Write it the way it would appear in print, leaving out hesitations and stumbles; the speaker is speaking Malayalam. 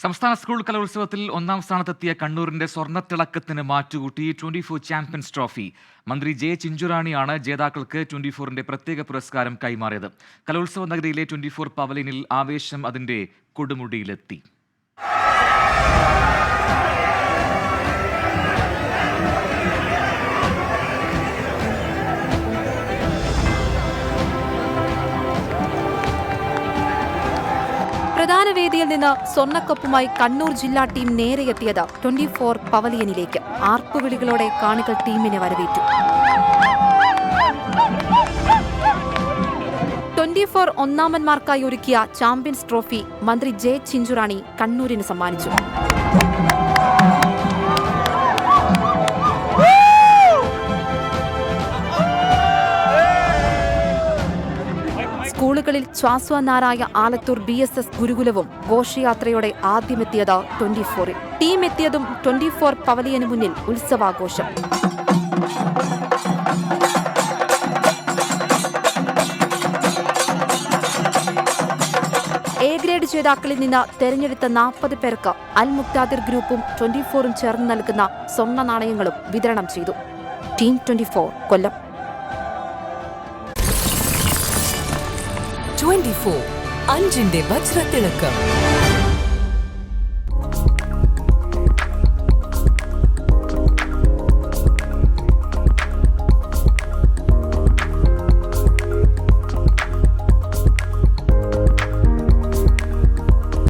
സംസ്ഥാന സ്കൂൾ കലോത്സവത്തിൽ ഒന്നാം സ്ഥാനത്തെത്തിയ കണ്ണൂരിന്റെ സ്വർണ്ണത്തിളക്കത്തിന് മാറ്റുകൂട്ടി 24 ചാമ്പ്യൻസ് ട്രോഫി. മന്ത്രി ജെ ചിഞ്ചുറാണിയാണ് ജേതാക്കൾക്ക് 24ന്റെ പ്രത്യേക പുരസ്കാരം കൈമാറിയത്. കലോത്സവ നഗരിയിലെ 24 പവലിയനിൽ ആവേശം അതിന്റെ കൊടുമുടിയിലെത്തി. പ്രധാന വേദിയിൽ നിന്ന് സ്വർണ്ണക്കപ്പുമായി കണ്ണൂർ ജില്ലാ ടീം നേരെയെത്തിയത് 24 പവലിയനിലേക്ക്. ആർപ്പുവിളികളോടെ കാണികൾ ടീമിനെ വരവേറ്റു. 24 ഒന്നാമന്മാർക്കായി ഒരുക്കിയ ചാമ്പ്യൻസ് ട്രോഫി മന്ത്രി ജെ ചിഞ്ചുറാണി കണ്ണൂരിന് സമ്മാനിച്ചു. സ്കൂളുകളിൽ ശ്വാസനാരായ ആലത്തൂർ BSS ഗുരുകുലവും ഘോഷയാത്രയോടെ ആദ്യമെത്തിയത് 24-ൽ. ടീം എത്തിയതും 24 പവലിയന് മുന്നിൽ ഉത്സവാഘോഷം. എ ഗ്രേഡ് ജേതാക്കളിൽ നിന്ന് തെരഞ്ഞെടുത്ത 40 പേർക്ക് അൽ മുക്താദിർ ഗ്രൂപ്പും 24ഉം ചേർന്ന് നൽകുന്ന സ്വർണ്ണ നാണയങ്ങളും വിതരണം ചെയ്തു. ടീം 24 കൊല്ലം. 24 അഞ്ചിന്റെ വജ്രത്തിളക്കം.